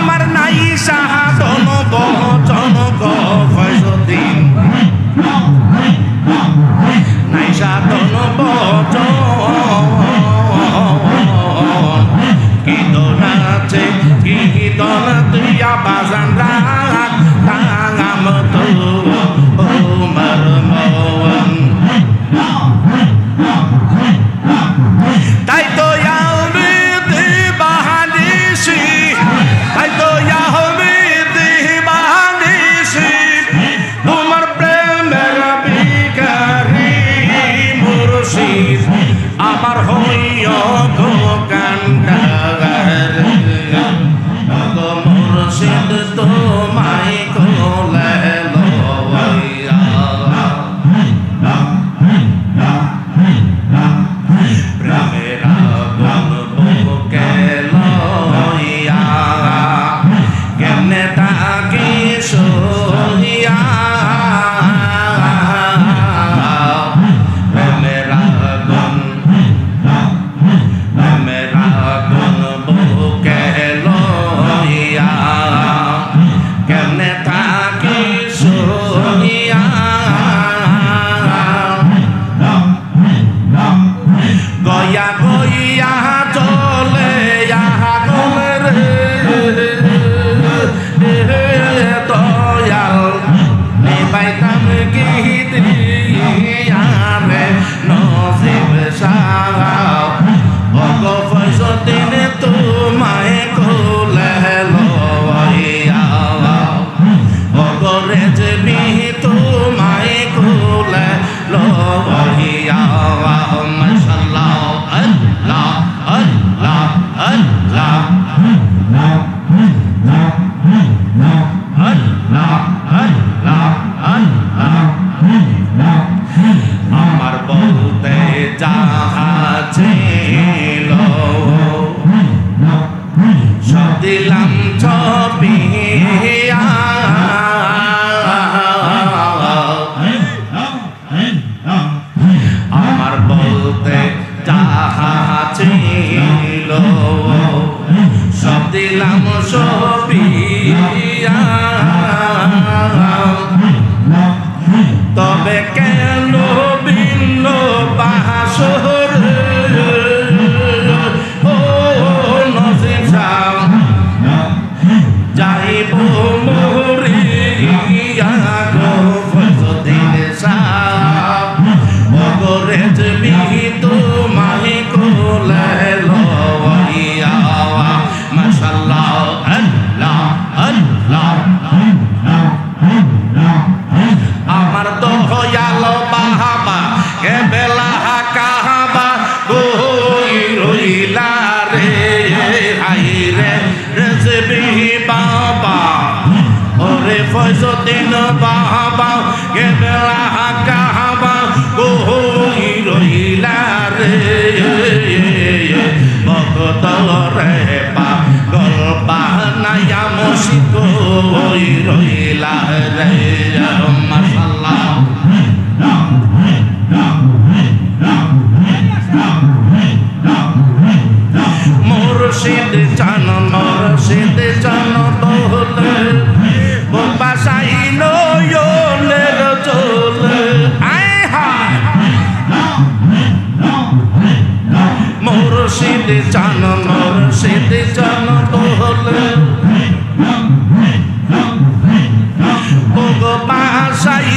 আমার নাই সাহাদন বচন গো ফয়জুদ্দিন নাই সাধন বচন কীর্তন আছে কীর্তন তুইয়া বাজান রাত তাঙাম তো ওমর মন তাই তো আমি দিবানিসি তাই তো আমি দিবানিসি তোমার প্রেমের ভিখারি মুর্শিদ আমার হইয়া গো কান্ডার গো মুর্শিদ তোমায় কোলে লইয়া প্রেমের আগুন বুকে লইয়া কেমনে তাকে সহিয়া প্রেমের আগুন বুকে লইয়া কেমনে তাকে সহিয়া গয়া গইয়া চলে আগুন রে দয়াল নিবাইতাম কি দিয়া রে নসিব শাহ ওগো ফয়জুদ্দিন তোমায় কোলে লইয়া ওগো রেজবি তোমায় কোলে লইয়া মাশাআল্লাহ আল্লাহ আল্লাহ আল্লাহ আল্লাহ আল্লাহ আল্লাহ আমার বলতে যাহা ছিল সব দিলাম ছবিয়া আমার বলতে যাহা ছিল সব দিলাম ছবিয়া তবে কেন ভিন্ন বাসর ও নসিব শাহ যাইব মরিয়া গো ফয়জুদ্দিন শাহ ওগো রেজবি তোমায় কোলে লইয়া মাশাআল্লাহ আল্লাহ আল্লাহ আমার দয়াল বাবা কে বেলা কাবা গই রইলা রে হাই রে রেজবি বাবা ওরে ফয়জুদ্দিন বাবা কে বেলা কাবা গই রইলা রে ভক্ত রে পাগল বানায়া মুশিক গই রইলা রে মাশাআল্লাহ মুর্শিদ চান বলে বাসাই নয়নের চলে আয় হায় মুর্শিদ চান বলে বাসাই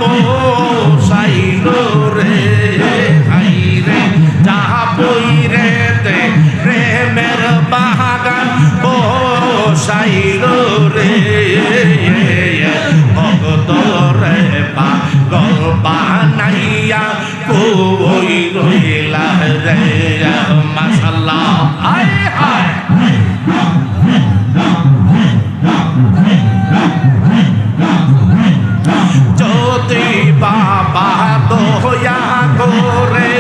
বসাইল রে হাইরে চাপইরে তে প্রেমের বাগান বসাইল রে ভগত রে পাগল বানাইয়া কই রইলা রে মাশাআল্লাহ আয় হায় যদি বাবা দয়া করে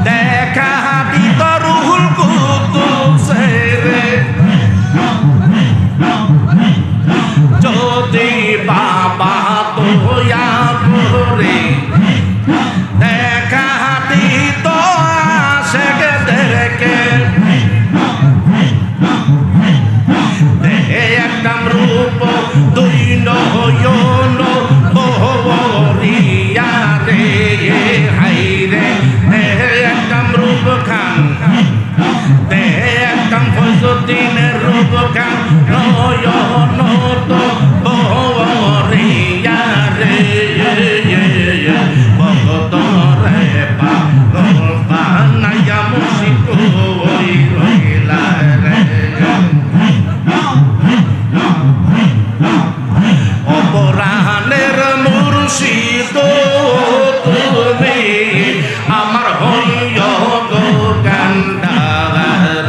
দেখা দিত রুহুল কুদুসে রে যদি বাবা দয়া করে দেখা দিত আশেকদেরকে একদম রূপ দুই নয়ন বহরিয়া রে হাইরে একদম রূপ খান একদম ফজুদ্দিনের রূপ খান নয়ন তো বহরিয়া রে ভগত রে পাগল বানাইয়া মুশিক ওই রইলা রে অপরাণের মুর্শিদ তুমি আমার হইয় গো কান্ডার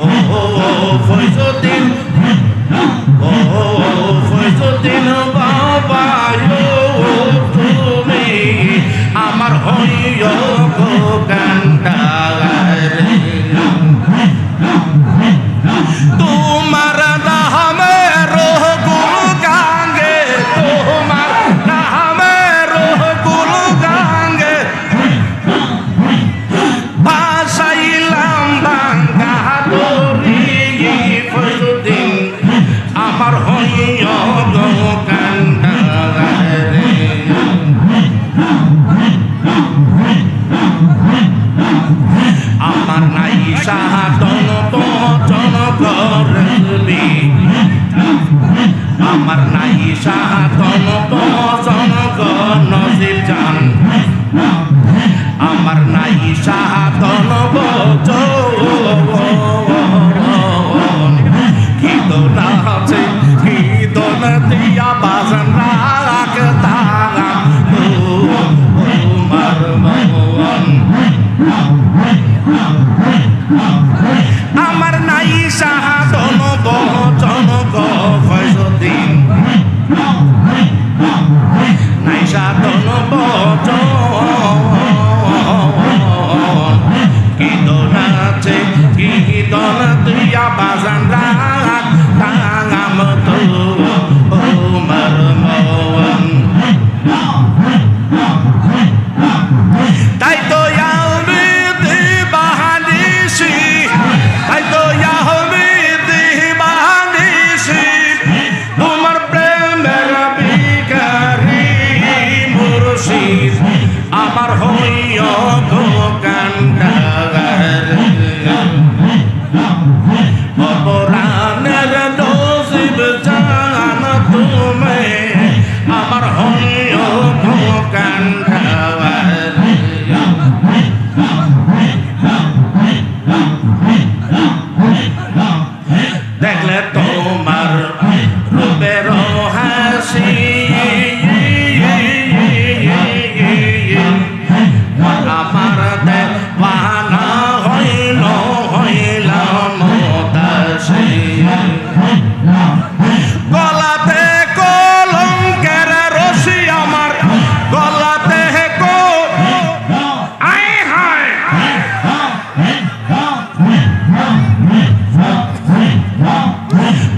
ও ফয়জুদ্দিন বাবা তুমি আমার হইয় গো কান্ডার তোমার নামে রোগুল গাঙ্গে তোমার নামে রোগুল গাঙ্গে ভাসাইলাম ভাঙ্গা দরি ফজুদ্দিন আমার হইয় গো কান্ডারে আমার নাই সাধন পচন করবি আমার নাই সাধন পচন নসিব জান আমার নাই সাধন বচন কি তো নাচে কি তো দিয়া বাজন রাখতা তোমার মন আমার নাই সাধন বচন ফয়জুদ্দিন নাই সাধন বচন কি দোনাচে কি দোন দিয়া বাজান রাখ তাঙাম তো তোমার মন তাই তো আমি দিবানিসি তাই তো আমি দিবানিসি তোমার প্রেমের বিকারি মুর্শিদ আমার হইয় গো কান্ডার অপরাণের নসিব জান তুমি আমার হইয় গো কান্ডার দেখলে তোমার রূপের হাসি আমার দেওয়ানা হইলাম দাসী গলাতে কলঙ্কের রশি আমার গলাতে আয় হায়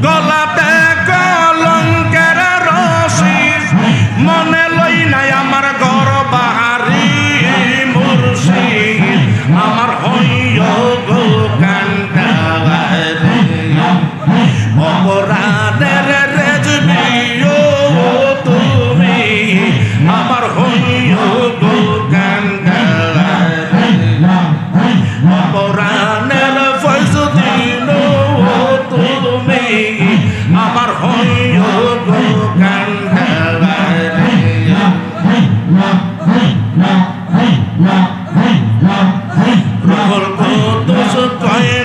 গলাতে কলঙ্কের রশি মনে লই নাই আমার ঘর বাহারি মুর্শিদ আমার হইয় গো কান্ডার অপরাধের রেজবি তুমি আমার হইয় গো কান্ডার অপরাধের ফয়জুদ্দিন তুমি আমার হইয় গো কয়